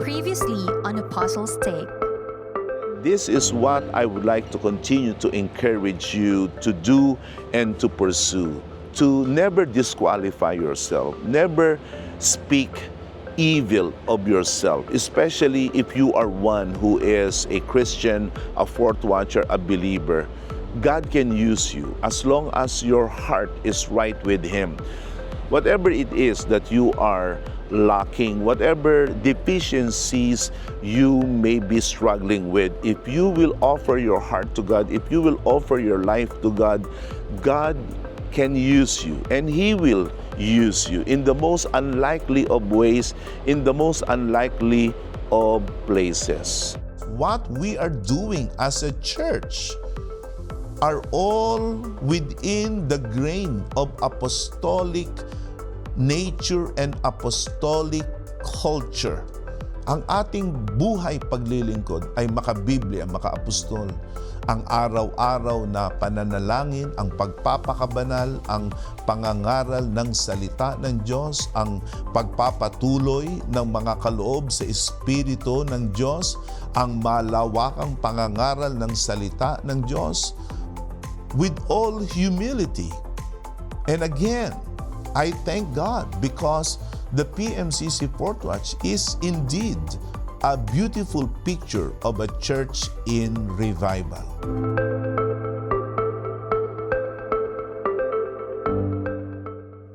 Previously on Apostles' Take. This is what I would like to continue to encourage you to do and to pursue. To never disqualify yourself, never speak evil of yourself, especially if you are one who is a Christian, a fourth watcher, a believer. God can use you as long as your heart is right with Him. Whatever it is that you are lacking, whatever deficiencies you may be struggling with, if you will offer your heart to God, if you will offer your life to God, God can use you, and He will use you in the most unlikely of ways, in the most unlikely of places. What we are doing as a church are all within the grain of apostolic nature and apostolic culture. Ang ating buhay paglilingkod ay makabiblia, makaapostol. Ang araw-araw na pananalangin, ang pagpapakabanal, ang pangangaral ng salita ng Diyos, ang pagpapatuloy ng mga kaloob sa Espiritu ng Diyos, ang malawakang pangangaral ng salita ng Diyos with all humility. And again, I thank God because the PMCC Fourth Watch is indeed a beautiful picture of a church in revival.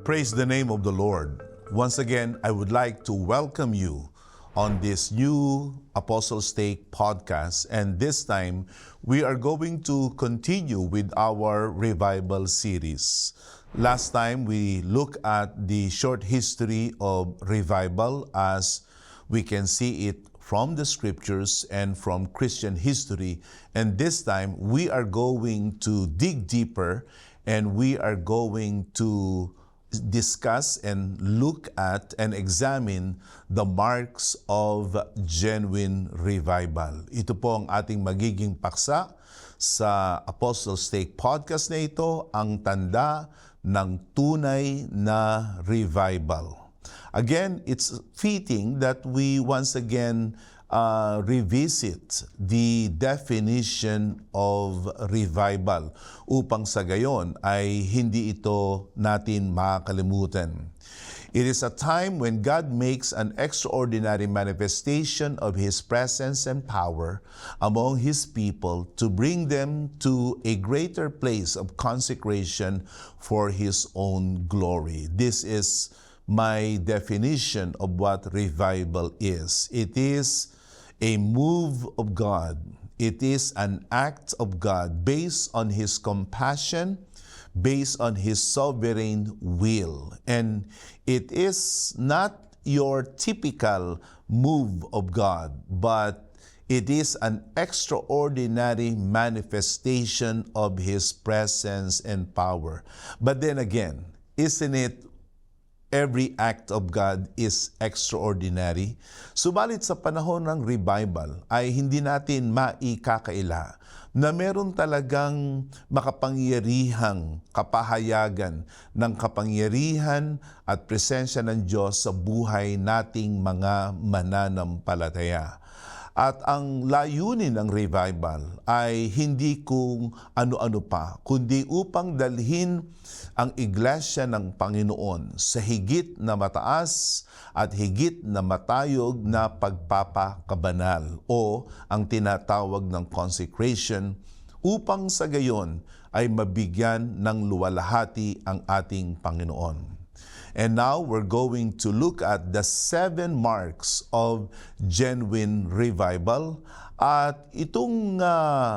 Praise the name of the Lord. Once again, I would like to welcome you on this new Apostles' Take podcast, and this time we are going to continue with our revival series. Last time we looked at the short history of revival as we can see it from the scriptures and from Christian history, and this time we are going to dig deeper and we are going to discuss and look at and examine the marks of genuine revival. Ito po ang ating magiging paksa sa Apostles' Take podcast na ito, ang tanda ng tunay na revival. Again, it's fitting that we once again revisit the definition of revival upang sa gayon ay hindi ito natin makakalimutan. It is a time when God makes an extraordinary manifestation of His presence and power among His people to bring them to a greater place of consecration for His own glory. This is my definition of what revival is. It is a move of God. It is an act of God based on His compassion, based on His sovereign will. And it is not your typical move of God, but it is an extraordinary manifestation of His presence and power. But then again, isn't it every act of God is extraordinary? Subalit sa panahon ng revival ay hindi natin maikakaila na meron talagang makapangyarihang kapahayagan ng kapangyarihan at presensya ng Diyos sa buhay nating mga mananampalataya. At ang layunin ng revival ay hindi kung ano-ano pa, kundi upang dalhin ang iglesia ng Panginoon sa higit na mataas at higit na matayog na pagpapakabanal o ang tinatawag ng consecration, upang sa gayon ay mabigyan ng luwalhati ang ating Panginoon. And now we're going to look at the 7 marks of genuine revival. At itong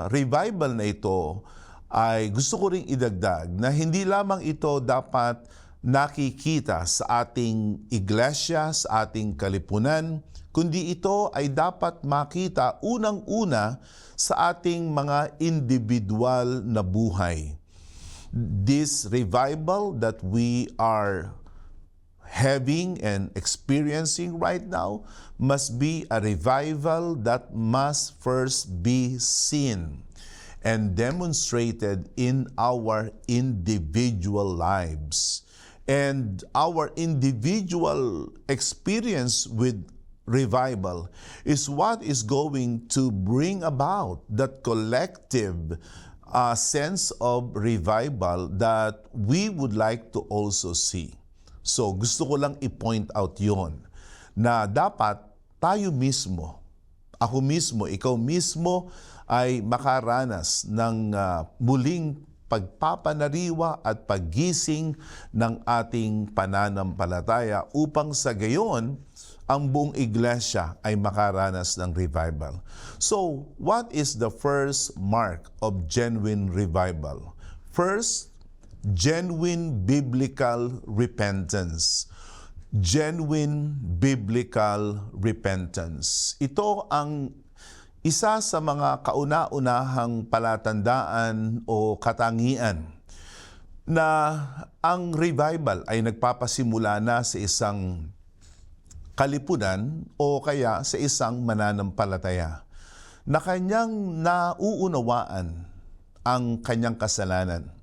revival na ito ay gusto ko ring idagdag na hindi lamang ito dapat nakikita sa ating iglesia, sa ating kalipunan, kundi ito ay dapat makita unang-una sa ating mga individual na buhay. This revival that we are having and experiencing right now must be a revival that must first be seen and demonstrated in our individual lives. And our individual experience with revival is what is going to bring about that collective sense of revival that we would like to also see. So gusto ko lang i-point out yon na dapat tayo mismo, ako mismo, ikaw mismo ay makaranas ng muling pagpapanariwa at paggising ng ating pananampalataya upang sa gayon ang buong iglesia ay makaranas ng revival. So, what is the first mark of genuine revival? First, genuine biblical repentance. Genuine biblical repentance. Ito ang isa sa mga kauna-unahang palatandaan o katangian na ang revival ay nagpapasimula na sa isang kalipunan o kaya sa isang mananampalataya na kanyang nauunawaan ang kanyang kasalanan.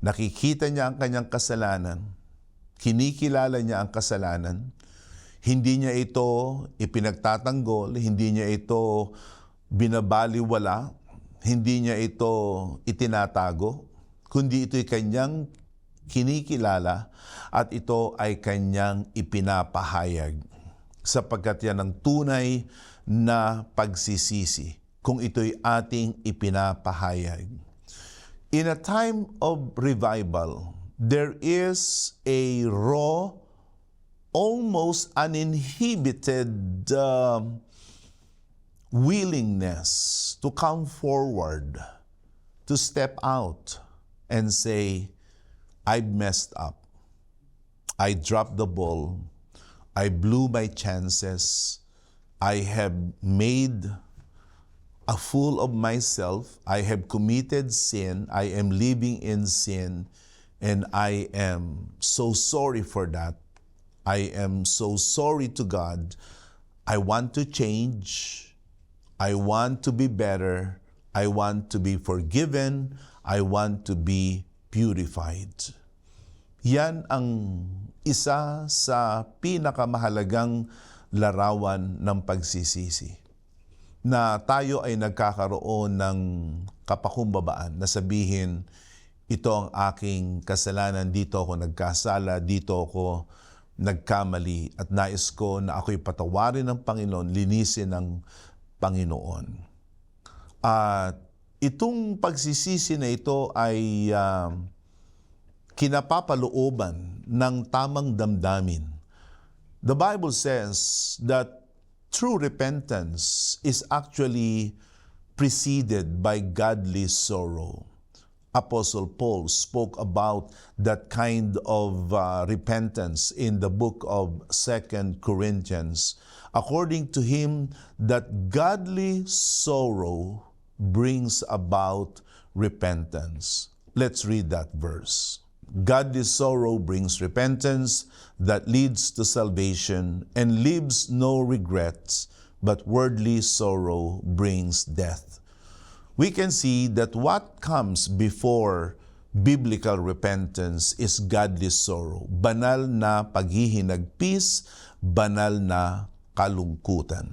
Nakikita niya ang kanyang kasalanan, kinikilala niya ang kasalanan, hindi niya ito ipinagtatanggol, hindi niya ito binabaliwala, hindi niya ito itinatago, kundi ito'y kanyang kinikilala at ito ay kanyang ipinapahayag sapagkat yan ang tunay na pagsisisi kung ito'y ating ipinapahayag. In a time of revival, there is a raw, almost uninhibited willingness to come forward, to step out and say, I've messed up. I dropped the ball. I blew my chances. I have made a fool of myself. I have committed sin. I am living in sin. And I am so sorry for that. I am so sorry to God. I want to change. I want to be better. I want to be forgiven. I want to be purified. Yan ang isa sa pinakamahalagang larawan ng pagsisisi. Na tayo ay nagkakaroon ng kapakumbabaan na sabihin, ito ang aking kasalanan, dito ako nagkasala, dito ako nagkamali at nais ko na ako'y patawarin ng Panginoon, linisin ng Panginoon. At itong pagsisisi na ito ay kinapapalooban ng tamang damdamin. The Bible says that true repentance is actually preceded by godly sorrow. Apostle Paul spoke about that kind of repentance in the book of 2 Corinthians. According to him, that godly sorrow brings about repentance. Let's read that verse. Godly sorrow brings repentance that leads to salvation and leaves no regrets, but worldly sorrow brings death. We can see that what comes before biblical repentance is godly sorrow. Banal na paghihinagpis, banal na kalungkutan.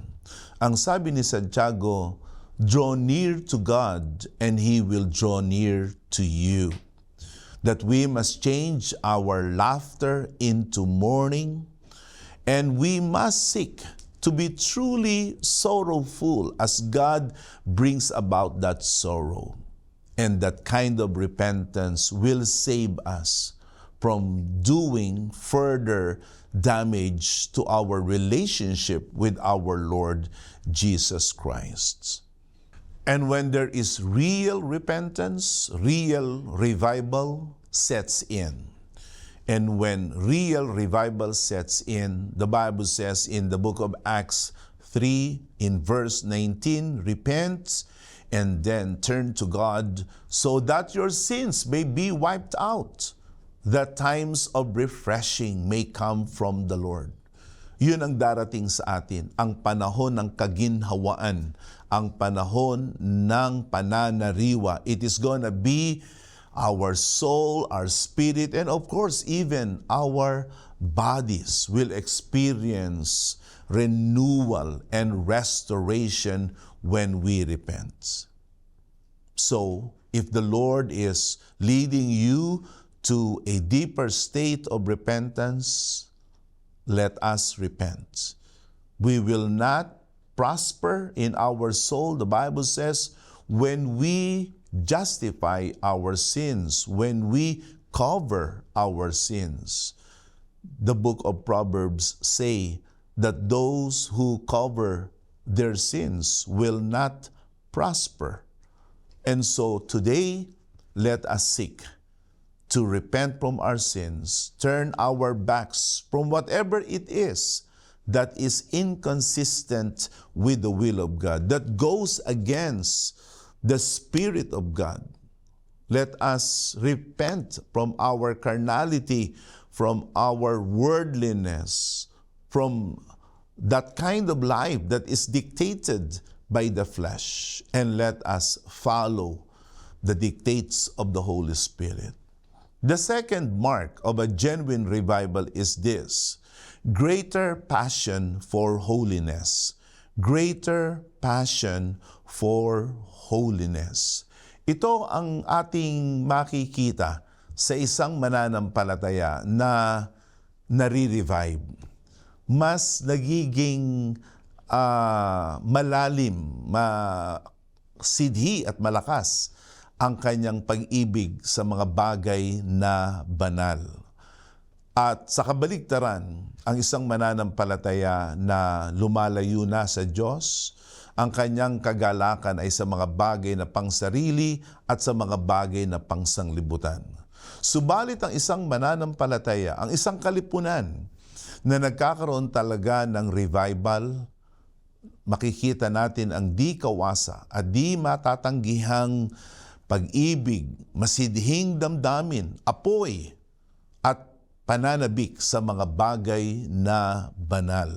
Ang sabi ni Santiago, draw near to God and He will draw near to you. That we must change our laughter into mourning, and we must seek to be truly sorrowful as God brings about that sorrow. And that kind of repentance will save us from doing further damage to our relationship with our Lord Jesus Christ. And when there is real repentance, real revival sets in. And when real revival sets in, the Bible says in the book of Acts 3, in verse 19, repent and then turn to God so that your sins may be wiped out, that times of refreshing may come from the Lord. Yun ang darating sa atin, ang panahon ng kaginhawaan, ang panahon ng pananariwa. It is gonna be our soul, our spirit, and of course, even our bodies will experience renewal and restoration when we repent. So, if the Lord is leading you to a deeper state of repentance, let us repent. We will not prosper in our soul. The Bible says, when we justify our sins, when we cover our sins. The book of Proverbs say that those who cover their sins will not prosper. And so today, let us seek to repent from our sins, turn our backs from whatever it is that is inconsistent with the will of God, that goes against the Spirit of God. Let us repent from our carnality, from our worldliness, from that kind of life that is dictated by the flesh, and let us follow the dictates of the Holy Spirit. The second mark of a genuine revival is this: greater passion for holiness. Greater passion for holiness. Ito ang ating makikita sa isang mananampalataya na nare-revive. Mas nagiging malalim, sidhi at malakas ang kanyang pag-ibig sa mga bagay na banal. At sa kabaligtaran, ang isang mananampalataya na lumalayo na sa Diyos, ang kanyang kagalakan ay sa mga bagay na pangsarili at sa mga bagay na pangsanglibutan. Subalit ang isang mananampalataya, ang isang kalipunan na nagkakaroon talaga ng revival, makikita natin ang di kawasa at di matatanggihang pag-ibig, masidhing damdamin, apoy, at pananabik sa mga bagay na banal.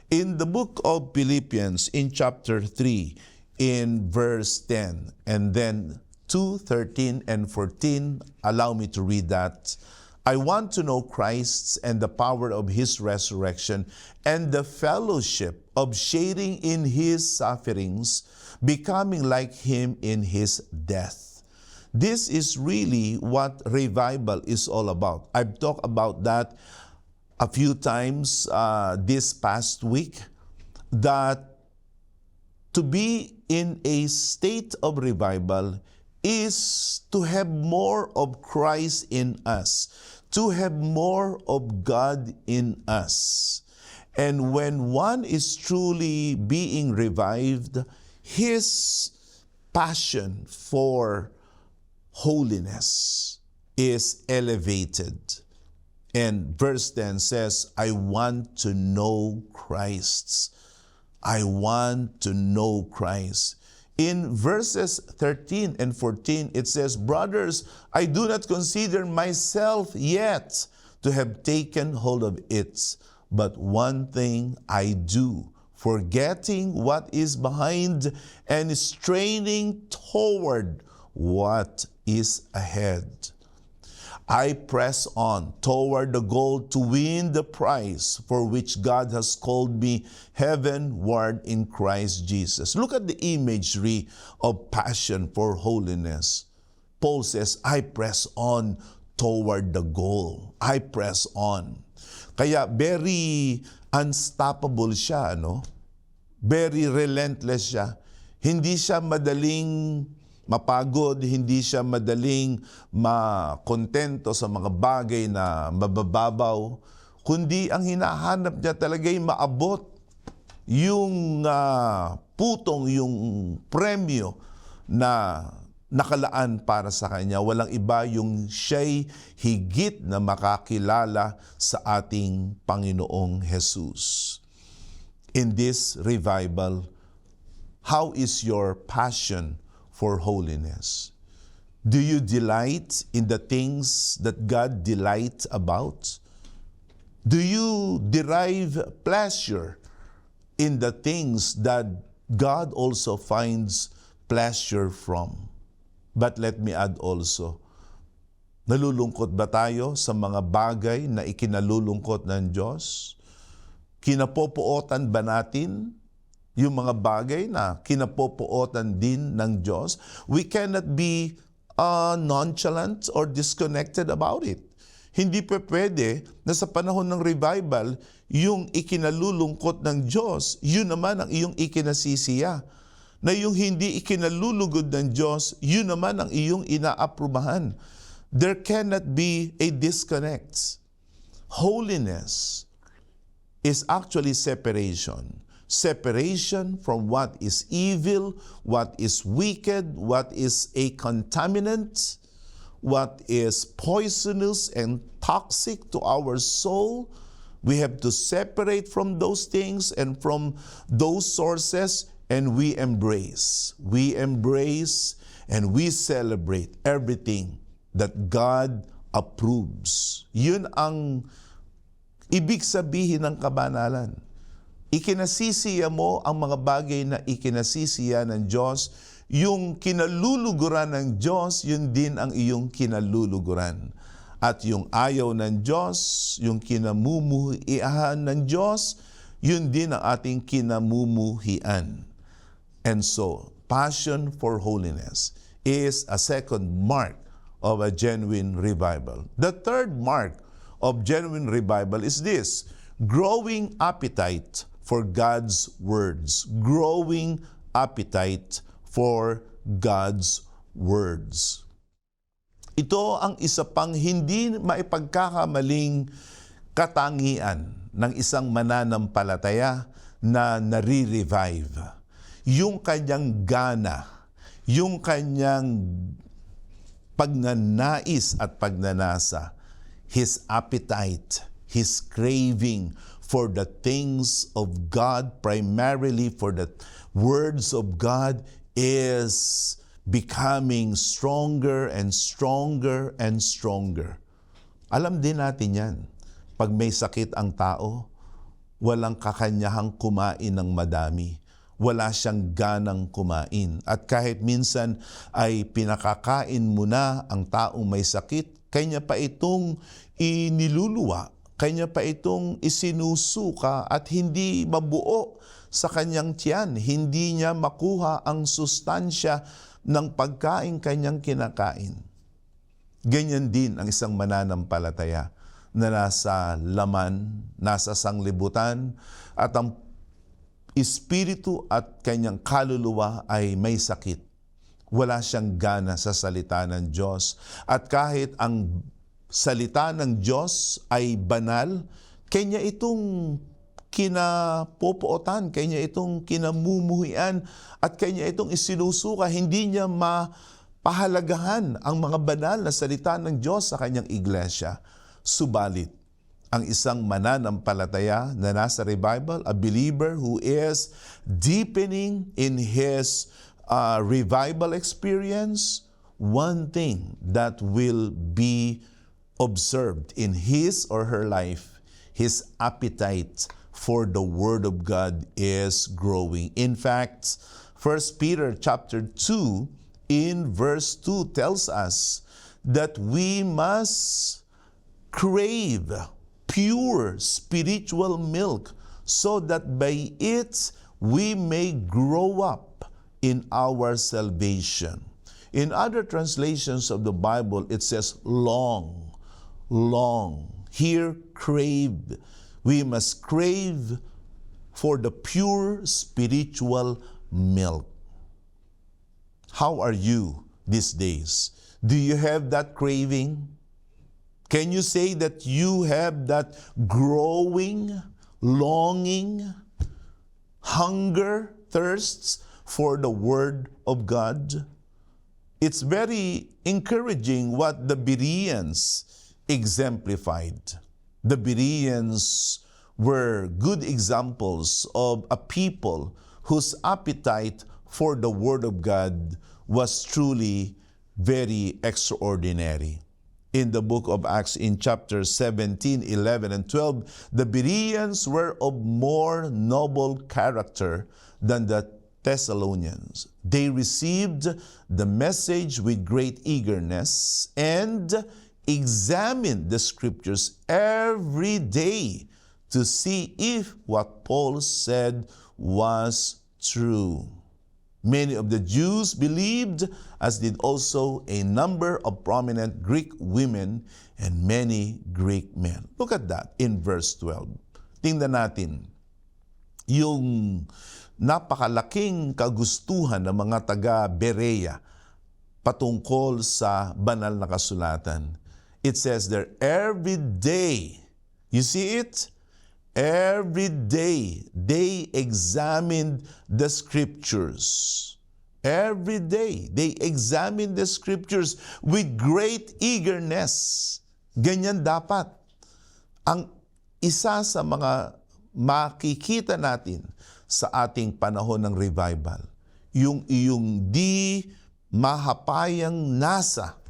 In the book of Philippians, in chapter 3, in verse 10, and then 2, 13, and 14, allow me to read that. I want to know Christ and the power of His resurrection and the fellowship of sharing in His sufferings, becoming like Him in His death. This is really what revival is all about. I've talked about that a few times this past week, that to be in a state of revival is to have more of Christ in us, to have more of God in us. And when one is truly being revived, his passion for holiness is elevated. And verse 10 says, I want to know Christ. I want to know Christ. In verses 13 and 14, it says, brothers, I do not consider myself yet to have taken hold of it, but one thing I do, forgetting what is behind and straining toward what is ahead. I press on toward the goal to win the prize for which God has called me heavenward in Christ Jesus. Look at the imagery of passion for holiness. Paul says, I press on toward the goal. I press on. Kaya very unstoppable siya, no? Very relentless siya. Hindi siya madaling mapagod, hindi siya madaling makontento sa mga bagay na mabababaw, kundi ang hinahanap niya talaga'y maabot yung putong, yung premyo na nakalaan para sa kanya. Walang iba, yung siya'y higit na makakilala sa ating Panginoong Jesus. In this revival, how is your passion for holiness? Do you delight in the things that God delights about? Do you derive pleasure in the things that God also finds pleasure from? But let me add also, nalulungkot ba tayo sa mga bagay na ikinalulungkot ng Diyos? Kinapopootan ba natin yung mga bagay na kinapopootan din ng Diyos? We cannot be nonchalant or disconnected about it. Hindi pa pwede na sa panahon ng revival, yung ikinalulungkot ng Diyos, yun naman ang iyong ikinasisiya. Na yung hindi ikinalulugod ng Diyos, yun naman ang iyong inaaprubahan. There cannot be a disconnect. Holiness is actually separation. Separation from what is evil, what is wicked, what is a contaminant, what is poisonous and toxic to our soul. We have to separate from those things and from those sources, and we embrace and we celebrate everything that God approves. Yun ang ibig sabihin ng kabanalan. Ikinasisiya mo ang mga bagay na ikinasisiya ng Diyos. Yung kinaluluguran ng Diyos, yun din ang iyong kinaluluguran. At yung ayaw ng Diyos, yung kinamumuhian ng Diyos, yun din ang ating kinamumuhian. And so, passion for holiness is a second mark of a genuine revival. The third mark of genuine revival is this: growing appetite for God's words. Growing appetite for God's words. Ito ang isa pang hindi maipagkakamaling katangian ng isang mananampalataya na nare-revive. Yung kanyang gana, yung kanyang pagnanais at pagnanasa, his appetite, his craving for the things of God, primarily for the words of God, is becoming stronger and stronger and stronger. Alam din natin yan. Pag may sakit ang tao, walang kakanyahang kumain ng madami. Wala siyang ganang kumain. At kahit minsan ay pinakakain mo na ang taong may sakit, kanya pa itong iniluluwa, kanya pa itong isinusuka at hindi mabuo sa kanyang tiyan. Hindi niya makuha ang sustansya ng pagkain kanyang kinakain. Ganyan din ang isang mananampalataya na nasa laman, nasa sanglibutan, at ang espiritu at kanyang kaluluwa ay may sakit. Wala siyang gana sa salita ng Diyos. At kahit ang salita ng Diyos ay banal, kanya itong kinapopootan, kanya itong kinamumuhian, at kanya itong isinusuka. Hindi niya mapahalagahan ang mga banal na salita ng Diyos sa kanyang iglesia. Subalit, ang isang mananampalataya na nasa revival, a believer who is deepening in his revival experience, one thing that will be observed in his or her life, his appetite for the Word of God is growing. In fact, 1 Peter chapter 2 in verse 2 tells us that we must crave pure spiritual milk so that by it we may grow up in our salvation. In other translations of the Bible, it says long, long. Here, crave. We must crave for the pure spiritual milk. How are you these days? Do you have that craving? Can you say that you have that growing, longing, hunger, thirsts for the Word of God? It's very encouraging what the Bereans exemplified. The Bereans were good examples of a people whose appetite for the Word of God was truly very extraordinary. In the book of Acts, in chapter 17, 11, and 12, the Bereans were of more noble character than the Thessalonians. They received the message with great eagerness and examined the Scriptures every day to see if what Paul said was true. Many of the Jews believed, as did also a number of prominent Greek women and many Greek men. Look at that in verse 12. Tingnan natin yung napakalaking kagustuhan ng mga taga-Berea patungkol sa banal na kasulatan. It says there, every day, you see it? Every day, they examined the scriptures. Every day, they examined the scriptures with great eagerness. Ganyan dapat. Ang isa sa mga makikita natin sa ating panahon ng revival, yung iyong di mahapayang nasa,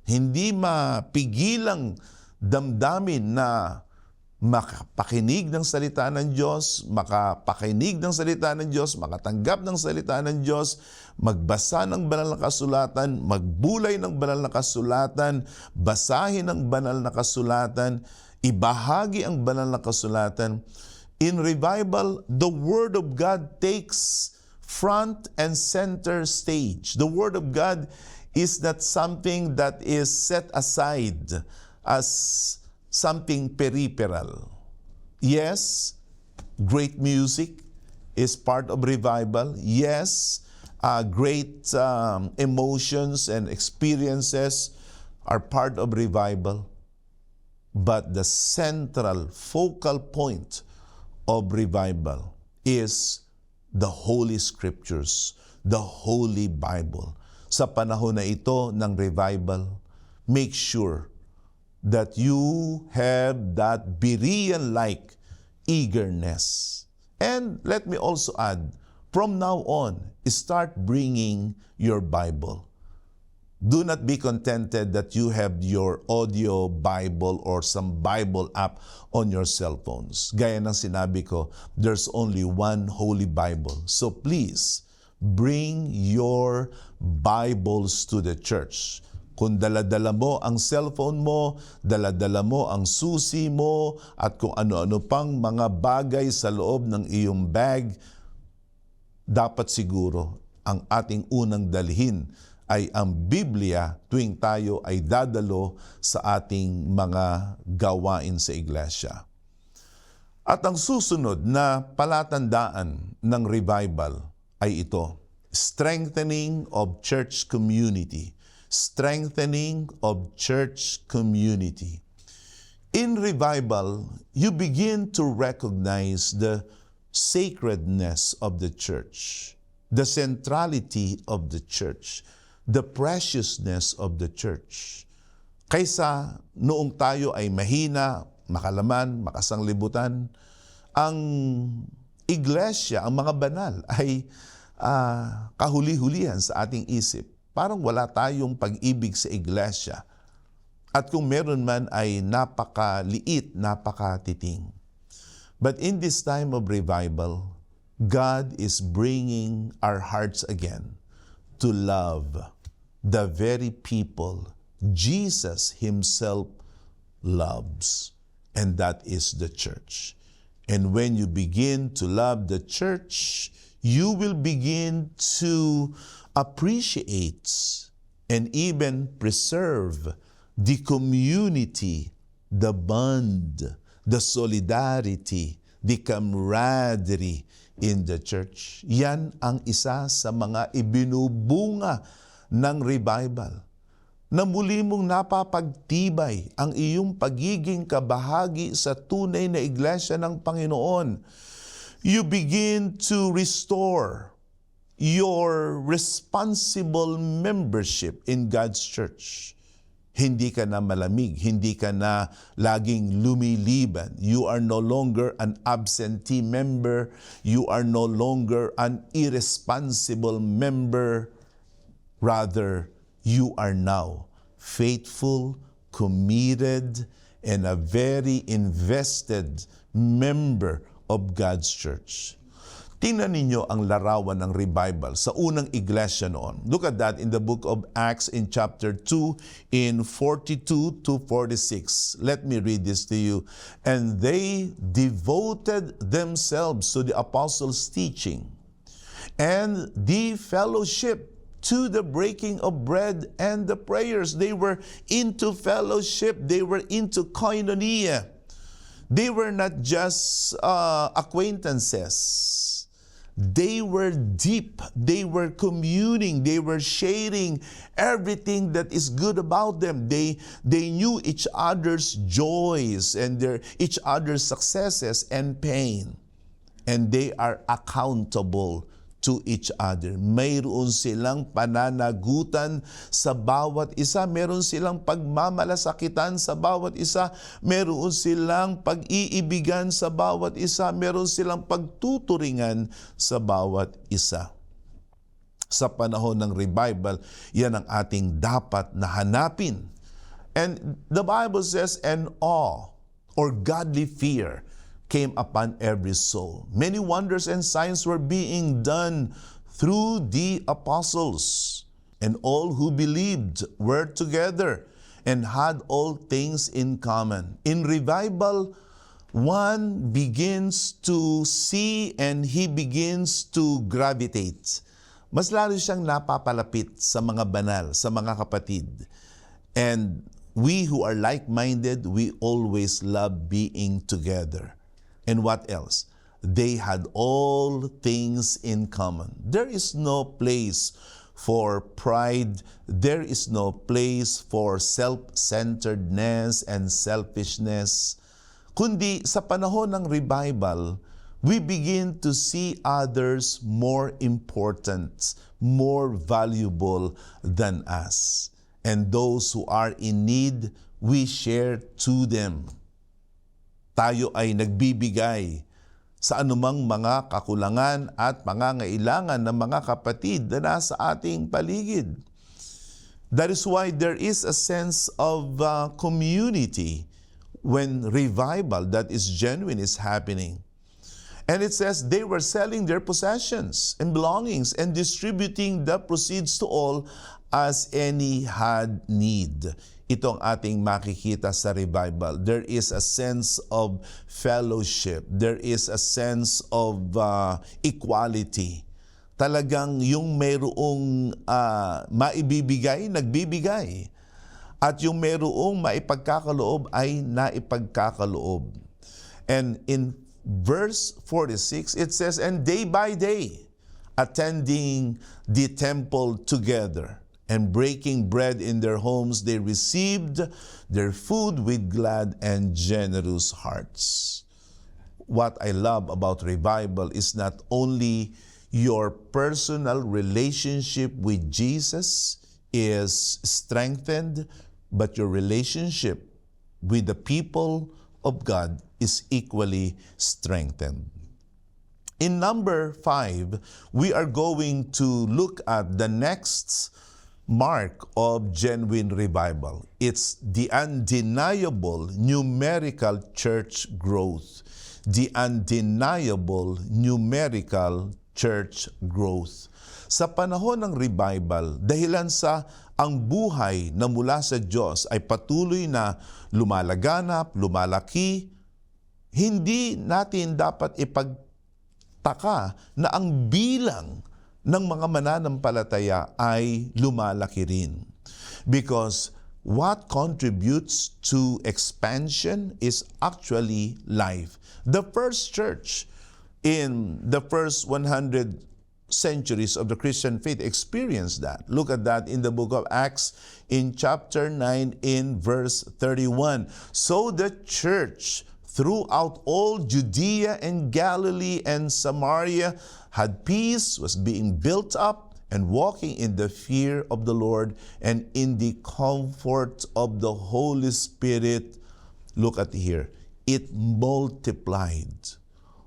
hindi mapigilang damdamin na makapakinig ng salita ng Diyos, makapakinig ng salita ng Diyos, makatanggap ng salita ng Diyos, magbasa ng banal na kasulatan, magbulay ng banal na kasulatan, basahin ang banal na kasulatan, ibahagi ang banal na kasulatan. In revival, the Word of God takes front and center stage. The Word of God is not something that is set aside as something peripheral. Yes, great music is part of revival. Yes, great emotions and experiences are part of revival. But the central focal point of revival is the Holy Scriptures, the Holy Bible. Sa panahon na ito ng revival, make sure that you have that Berean-like eagerness. And let me also add, from now on, start bringing your Bible. Do not be contented that you have your audio Bible or some Bible app on your cell phones. Gaya ng sinabi ko, there's only one Holy Bible. So please, bring your Bibles to the church. Kung dala-dala mo ang cellphone mo, dala-dala mo ang susi mo, at kung ano-ano pang mga bagay sa loob ng iyong bag, dapat siguro ang ating unang dalhin ay ang Biblia tuwing tayo ay dadalo sa ating mga gawain sa iglesia. At ang susunod na palatandaan ng revival ay ito, strengthening of church community. Strengthening of church community. In revival, you begin to recognize the sacredness of the church, the centrality of the church, the preciousness of the church. Kaysa noong tayo ay mahina, makalaman, makasanglibutan, ang iglesia, ang mga banal ay kahuli-hulihan sa ating isip. Parang wala tayong pag-ibig sa iglesia. At kung meron man ay napakaliit, napakatiting. But in this time of revival, God is bringing our hearts again to love the very people Jesus Himself loves, and that is the church. And when you begin to love the church, you will begin to appreciate and even preserve the community, the bond, the solidarity, the camaraderie in the church. Yan ang isa sa mga ibinubunga ng revival, na muli mong napapagtibay ang iyong pagiging kabahagi sa tunay na iglesia ng Panginoon. You begin to restore your responsible membership in God's church. Hindi ka na malamig, hindi ka na laging lumiliban. You are no longer an absentee member. You are no longer an irresponsible member. Rather, you are now faithful, committed, and a very invested member of God's church. Tingnan ninyo ang larawan ng revival sa unang iglesia noon. Look at that in the book of Acts in chapter 2 in 42 to 46. Let me read this to you. And they devoted themselves to the apostles' teaching and the fellowship, to the breaking of bread and the prayers. They were into fellowship. They were into koinonia. They were not just acquaintances. They were deep. They were communing. They were sharing everything that is good about them. They knew each other's joys and each other's successes and pain. And they are accountable to each other. Mayroon silang pananagutan sa bawat isa. Meron silang pagmamalasakitan sa bawat isa. Meron silang pag-iibigan sa bawat isa. Meron silang pagtuturingan sa bawat isa. Sa panahon ng revival, yan ang ating dapat na hanapin. And the Bible says, and awe or godly fear came upon every soul. Many wonders and signs were being done through the apostles. And all who believed were together and had all things in common. In revival, one begins to see and he begins to gravitate. Mas lalo siyang napapalapit sa mga banal, sa mga kapatid. And we who are like-minded, we always love being together. And what else? They had all things in common. There is no place for pride. There is no place for self-centeredness and selfishness. Kundi sa panahon ng revival, we begin to see others more important, more valuable than us. And those who are in need, we share to them. Tayo ay nagbibigay sa anumang mga kakulangan at pangangailangan ng mga kapatid na nasa ating paligid. That is why there is a sense of community when revival that is genuine is happening. And it says they were selling their possessions and belongings and distributing the proceeds to all as any had need. Ito ang ating makikita sa revival. There is a sense of fellowship. There is a sense of equality. Talagang yung mayroong maibibigay, nagbibigay. At yung mayroong maipagkakaloob ay naipagkakaloob. And in verse 46, it says, and day by day, attending the temple together, and breaking bread in their homes, they received their food with glad and generous hearts. What I love about revival is not only your personal relationship with Jesus is strengthened, but your relationship with the people of God is equally strengthened. In number 5, we are going to look at the next mark of genuine revival. It's the undeniable numerical church growth. The undeniable numerical church growth. Sa panahon ng revival, dahilan sa ang buhay na mula sa Diyos ay patuloy na lumalaganap, lumalaki, hindi natin dapat ipagtaka na ang bilang ng mga mananampalataya ay lumalaki rin. Because what contributes to expansion is actually life. The first church in the first 100 centuries of the Christian faith experienced that. Look at that in the book of Acts in chapter 9 in verse 31. So the church throughout all Judea and Galilee and Samaria had peace, was being built up, and walking in the fear of the Lord and in the comfort of the Holy Spirit. Look at here. It multiplied.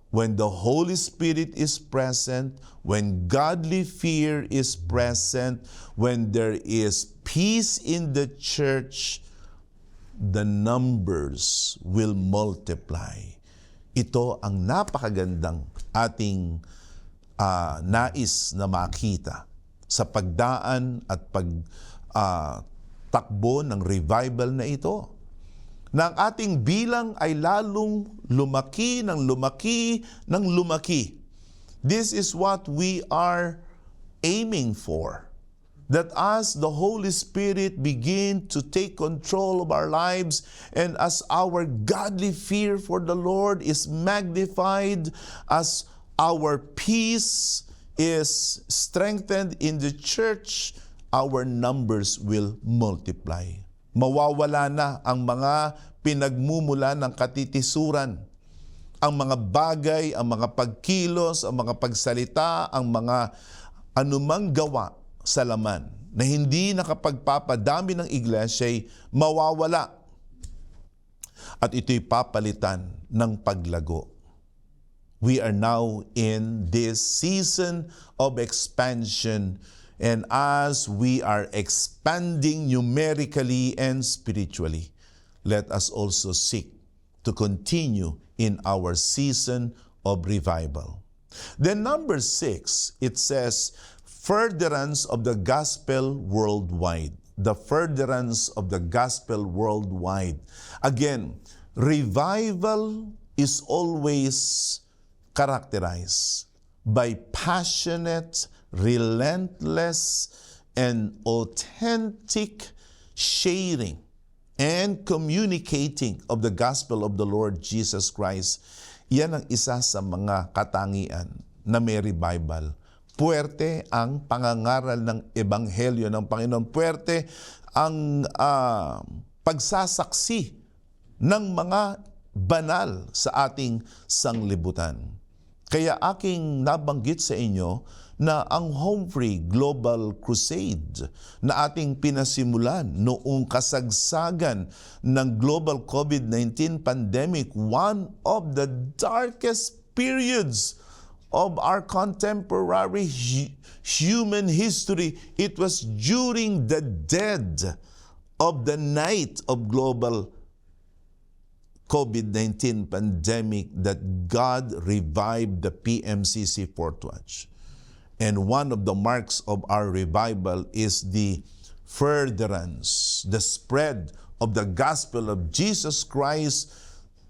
When the Holy Spirit is present, when godly fear is present, when there is peace in the church, the numbers will multiply. Ito ang napakagandang ating nais na makita sa pagdaan at takbo ng revival na ito. Na ang ating bilang ay lalong lumaki ng lumaki ng lumaki. This is what we are aiming for. That as the Holy Spirit begin to take control of our lives and as our godly fear for the Lord is magnified, as our peace is strengthened in the church, our numbers will multiply. Mawawala na ang mga pinagmumula ng katitisuran. Ang mga bagay, ang mga pagkilos, ang mga pagsalita, ang mga anumang gawa sa laman na hindi nakapagpapadami ng iglesya ay mawawala. At ito'y papalitan ng paglago. We are now in this season of expansion, and as we are expanding numerically and spiritually, let us also seek to continue in our season of revival. Then number 6, it says, furtherance of the gospel worldwide. The furtherance of the gospel worldwide. Again, revival is always characterized by passionate, relentless, and authentic sharing and communicating of the gospel of the Lord Jesus Christ. Yan ang isa sa mga katangian na may revival. Puwerte ang pangangaral ng ebanghelyo ng Panginoon. Puwerte ang pagsasaksi ng mga banal sa ating sanglibutan. Kaya aking nabanggit sa inyo na ang Home Free Global Crusade na ating pinasimulan noong kasagsagan ng global COVID-19 pandemic, one of the darkest periods of our contemporary human history. It was during the dead of the night of global COVID-19 pandemic that God revived the PMCC Fourth Watch. And one of the marks of our revival is the furtherance, the spread of the gospel of Jesus Christ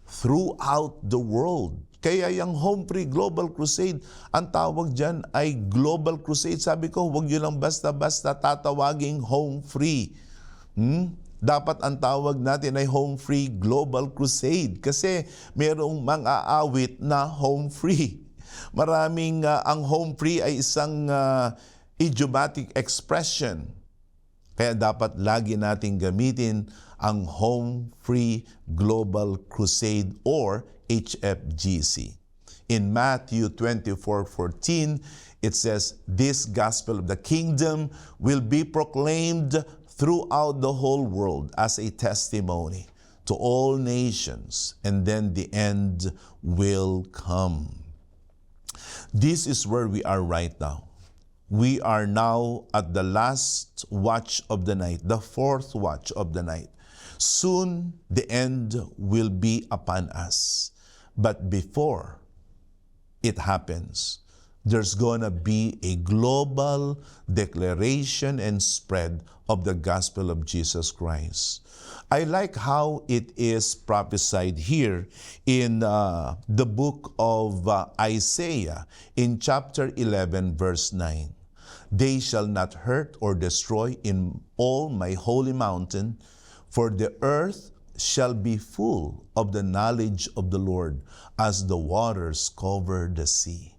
throughout the world. Kaya yung Home Free Global Crusade, ang tawag dyan ay Global Crusade. Sabi ko, huwag nyo lang basta-basta tatawaging Home Free. Dapat ang tawag natin ay Home Free Global Crusade kasi mayroong mang-aawit na home free. Maraming ang home free ay isang idiomatic expression. Kaya dapat lagi nating gamitin ang Home Free Global Crusade or HFGC. In Matthew 24:14, it says, "This gospel of the kingdom will be proclaimed throughout the whole world as a testimony to all nations, and then the end will come." This is where we are right now. We are now at the last watch of the night, the fourth watch of the night. Soon the end will be upon us. But before it happens, there's gonna be a global declaration and spread of the gospel of Jesus Christ. I like how it is prophesied here in the book of Isaiah in chapter 11 verse 9. They shall not hurt or destroy in all my holy mountain, for the earth shall be full of the knowledge of the Lord as the waters cover the sea.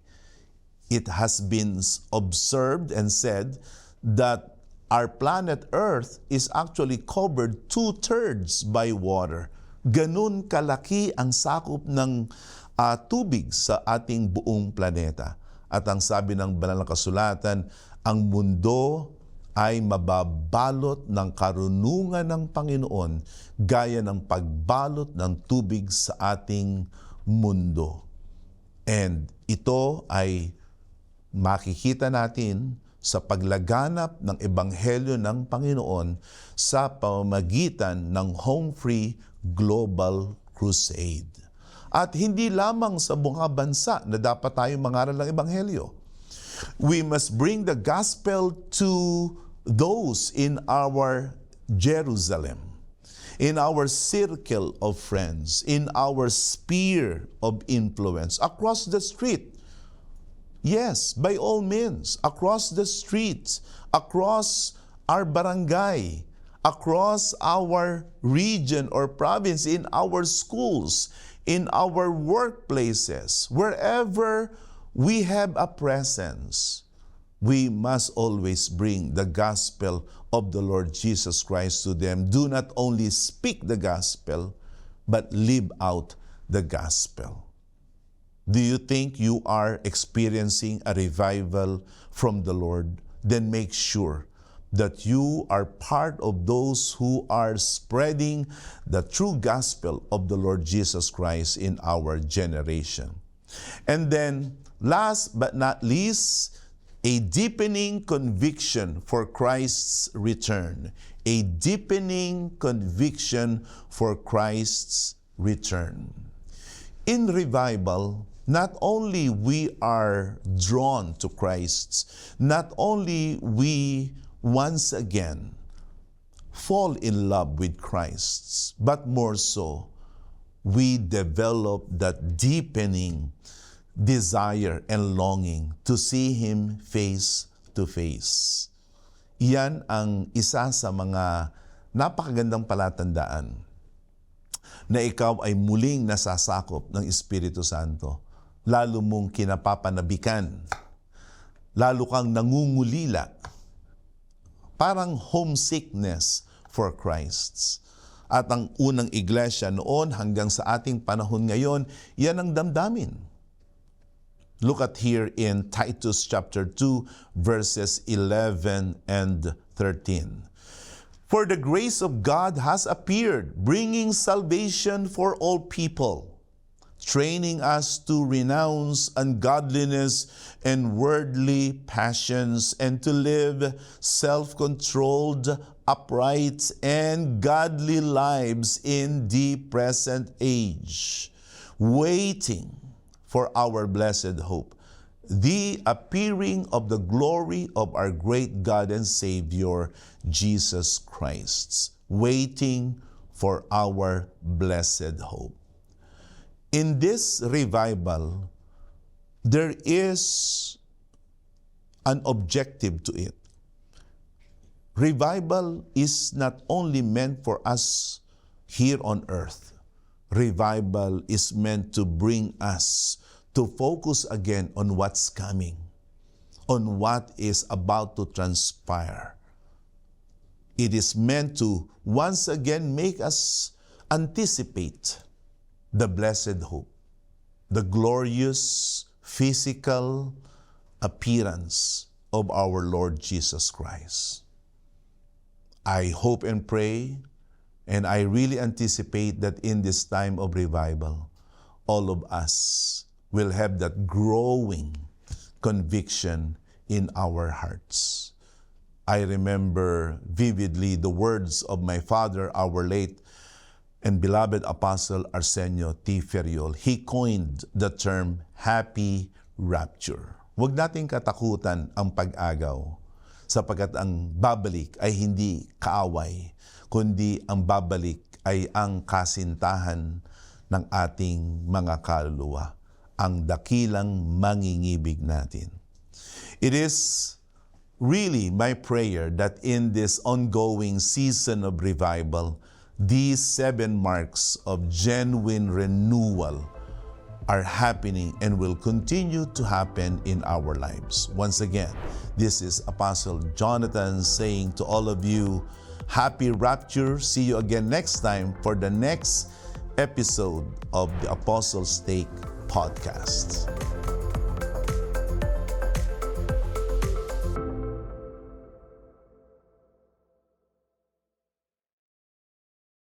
It has been observed and said that our planet Earth is actually covered 2/3 by water. Ganun kalaki ang sakop ng tubig sa ating buong planeta. At ang sabi ng banal na kasulatan, ang mundo ay mababalot ng karunungan ng Panginoon gaya ng pagbalot ng tubig sa ating mundo. And ito ay makikita natin sa paglaganap ng Ebanghelyo ng Panginoon sa pamamagitan ng Home Free Global Crusade. At hindi lamang sa mga bansa na dapat tayong mangaral ng Ebanghelyo. We must bring the gospel to those in our Jerusalem, in our circle of friends, in our sphere of influence, across the street. Yes, by all means, across the streets, across our barangay, across our region or province, in our schools, in our workplaces, wherever we have a presence, we must always bring the gospel of the Lord Jesus Christ to them. Do not only speak the gospel, but live out the gospel. Do you think you are experiencing a revival from the Lord? Then make sure that you are part of those who are spreading the true gospel of the Lord Jesus Christ in our generation. And then, last but not least, a deepening conviction for Christ's return. A deepening conviction for Christ's return. In revival, not only we are drawn to Christ, not only we once again fall in love with Christ, but more so, we develop that deepening desire and longing to see Him face to face. Iyan ang isa sa mga napakagandang palatandaan na ikaw ay muling nasasakop ng Espiritu Santo. Lalo mong kinapapanabikan, lalo kang nangungulila, parang homesickness for Christ. At ang unang iglesia noon hanggang sa ating panahon ngayon, yan ang damdamin. Look at here in Titus chapter 2, verses 11 and 13. For the grace of God has appeared, bringing salvation for all people, training us to renounce ungodliness and worldly passions, and to live self-controlled, upright, and godly lives in the present age, waiting for our blessed hope, the appearing of the glory of our great God and Savior, Jesus Christ. Waiting for our blessed hope. In this revival, there is an objective to it. Revival is not only meant for us here on earth. Revival is meant to bring us to focus again on what's coming, on what is about to transpire. It is meant to once again make us anticipate the blessed hope, the glorious physical appearance of our Lord Jesus Christ. I hope and pray, and I really anticipate that in this time of revival, all of us will have that growing conviction in our hearts. I remember vividly the words of my father, our late and beloved Apostle Arsenio T. Ferriol. He coined the term happy rapture. Huwag nating katakutan ang pag-agaw, sapagkat ang babalik ay hindi kaaway, kundi ang babalik ay ang kasintahan ng ating mga kaluluwa, ang dakilang mangingibig natin. It is really my prayer that in this ongoing season of revival, these 7 marks of genuine renewal are happening and will continue to happen in our lives. Once again, this is Apostle Jonathan saying to all of you, happy rapture. See you again next time for the next episode of the Apostles' Take podcast.